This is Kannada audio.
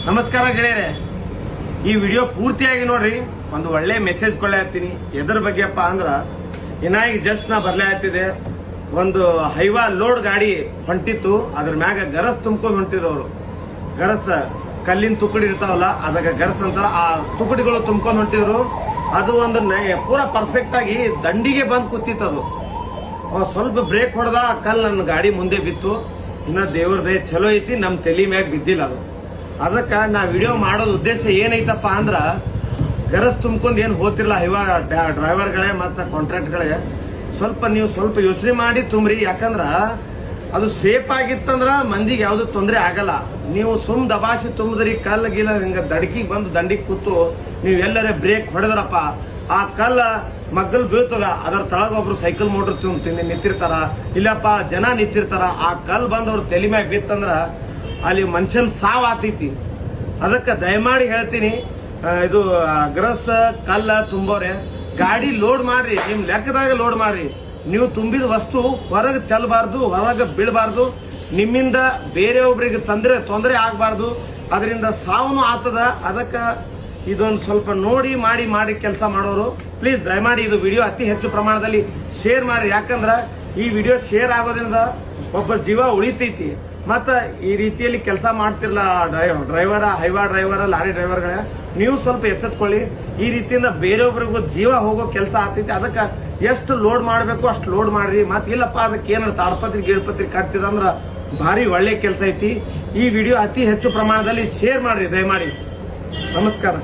ನಮಸ್ಕಾರ ಗೆಳೆಯರೆ, ಈ ವಿಡಿಯೋ ಪೂರ್ತಿಯಾಗಿ ನೋಡ್ರಿ. ಒಂದು ಒಳ್ಳೆ ಮೆಸೇಜ್ ಕೊಳ್ಳೆ ಹತ್ತೀನಿ. ಎದ್ರ ಬಗ್ಗೆಪ್ಪ ಅಂದ್ರ ಇನ್ನಾಗಿ ಜಸ್ಟ್ ನಾ ಬರ್ಲೇ ಹತ್ತಿದೆ. ಒಂದು ಹೈವಾ ಲೋಡ್ ಗಾಡಿ ಹೊಂಟಿತ್ತು, ಅದ್ರ ಮ್ಯಾಗ ಗರಸ್ ತುಂಬ್ಕೊಂಡು ಹೊಂಟಿರೋರು. ಗರಸ್ ಕಲ್ಲಿನ ತುಕಡಿ ಇರ್ತಾವಲ್ಲ, ಅದಕ್ಕೆ ಗರಸ್ ಅಂತಾರ. ಆ ತುಕಡಿಗಳು ತುಂಬ್ಕೊಂಡು ಹೊಂಟಿದ್ರು. ಅದು ಒಂದು ಪೂರಾ ಪರ್ಫೆಕ್ಟ್ ಆಗಿ ದಂಡಿಗೆ ಬಂದ್ ಕೂತಿತ್ತು. ಸ್ವಲ್ಪ ಬ್ರೇಕ್ ಹೊಡೆದ, ಕಲ್ಲು ನನ್ನ ಗಾಡಿ ಮುಂದೆ ಬಿತ್ತು. ಇನ್ನ ದೇವ್ರ ದಯ ಚಲೋ ಐತಿ, ನಮ್ ತಲೆ ಮ್ಯಾಗ ಬಿದ್ದಿಲ್ಲ ಅದು. ಅದಕ್ಕೆ ನಾ ವಿಡಿಯೋ ಮಾಡೋದು ಉದ್ದೇಶ ಏನೈತಪ್ಪ ಅಂದ್ರ, ಗರಸ್ ತುಂಬ್ಕೊಂಡ್ ಏನ್ ಹೋತಿರ್ಲ ಹೈವಾ ಡ್ರೈವರ್ಗಳೇ ಮತ್ತ ಕಾಂಟ್ರಾಕ್ಟ್ಗಳೇ, ನೀವು ಸ್ವಲ್ಪ ಯೋಚನೆ ಮಾಡಿ ತುಂಬ್ರಿ. ಯಾಕಂದ್ರ ಅದು ಸೇಫ್ ಆಗಿತ್ತಂದ್ರ ಮಂದಿಗೆ ಯಾವ್ದು ತೊಂದರೆ ಆಗಲ್ಲ. ನೀವು ಸುಮ್ ದಬಾಸಿ ತುಂಬಿದ್ರಿ, ಕಲ್ಲು ಗಿಲ್ಲ ಹಿಂಗ ದಡಕಿಗೆ ಬಂದು ದಂಡಿಗೆ ಕೂತು ನೀವ್ ಎಲ್ಲರೇ ಬ್ರೇಕ್ ಹೊಡೆದ್ರಪ್ಪ, ಆ ಕಲ್ಲ ಮಗ್ಗಲ್ ಬೀಳ್ತದ. ಅದರ ತಳಗೊಬ್ರು ಸೈಕಲ್ ಮೋಟರ್ ತಿಂದು ನಿಂತಿರ್ತಾರ, ಇಲ್ಲಪ್ಪ ಜನ ನಿಂತಿರ್ತಾರ. ಆ ಕಲ್ ಬಂದ್ ಅವ್ರ ತಲೆ ಮ್ಯಾಗ ಬಿತ್ತಂದ್ರ ಅಲ್ಲಿ ಮನುಷ್ಯನ್ ಸಾವ್ ಆತೈತಿ. ಅದಕ್ಕೆ ದಯಮಾಡಿ ಹೇಳ್ತೀನಿ, ಇದು ಗರಸ್ ಕಲ್ಲ ತುಂಬೋರೆ ಗಾಡಿ ಲೋಡ್ ಮಾಡ್ರಿ, ನಿಮ್ ಲೆಕ್ಕದಾಗ ಲೋಡ್ ಮಾಡ್ರಿ. ನೀವು ತುಂಬಿದ ವಸ್ತು ಹೊರಗೆ ಚೆಲ್ಲಬಾರ್ದು, ಹೊರಗೆ ಬೀಳಬಾರ್ದು. ನಿಮ್ಮಿಂದ ಬೇರೆಯೊಬ್ಬರಿಗೆ ತೊಂದರೆ ಆಗಬಾರ್ದು, ಅದರಿಂದ ಸಾವನು ಆಗ್ತದ. ಅದಕ್ಕೆ ಇದೊಂದು ಸ್ವಲ್ಪ ನೋಡಿ ಮಾಡಿ ಕೆಲಸ ಮಾಡೋರು ಪ್ಲೀಸ್ ದಯಮಾಡಿ ಇದು ವಿಡಿಯೋ ಅತಿ ಹೆಚ್ಚು ಪ್ರಮಾಣದಲ್ಲಿ ಶೇರ್ ಮಾಡಿ. ಯಾಕಂದ್ರ ಈ ವಿಡಿಯೋ ಶೇರ್ ಆಗೋದ್ರಿಂದ ಒಬ್ಬ ಜೀವ ಉಳಿತೈತಿ. ಮತ್ತ ಈ ರೀತಿಯಲ್ಲಿ ಕೆಲಸ ಮಾಡ್ತಿರ್ಲ ಹೈವಾ ಡ್ರೈವರ್, ಲಾರಿ ಡ್ರೈವರ್ಗಳ, ನೀವು ಸ್ವಲ್ಪ ಎಚ್ಚೆತ್ಕೊಳ್ಳಿ. ಈ ರೀತಿಯಿಂದ ಬೇರೆಯೊಬ್ಬರಿಗೂ ಜೀವ ಹೋಗೋ ಕೆಲಸ ಆಗ್ತೈತಿ. ಅದಕ್ಕೆ ಎಷ್ಟು ಲೋಡ್ ಮಾಡಬೇಕು ಅಷ್ಟು ಲೋಡ್ ಮಾಡ್ರಿ. ಮತ್ ಇಲ್ಲಪ್ಪ ಅದಕ್ಕೆ ಏನಾರ ತಾಡ್ಪತ್ರಿ ಗೀಳ್ಪತ್ರಿ ಕಟ್ತಿದಂದ್ರ ಭಾರಿ ಒಳ್ಳೆ ಕೆಲಸ ಐತಿ. ಈ ವಿಡಿಯೋ ಅತಿ ಹೆಚ್ಚು ಪ್ರಮಾಣದಲ್ಲಿ ಶೇರ್ ಮಾಡ್ರಿ ದಯಮಾಡಿ. ನಮಸ್ಕಾರ.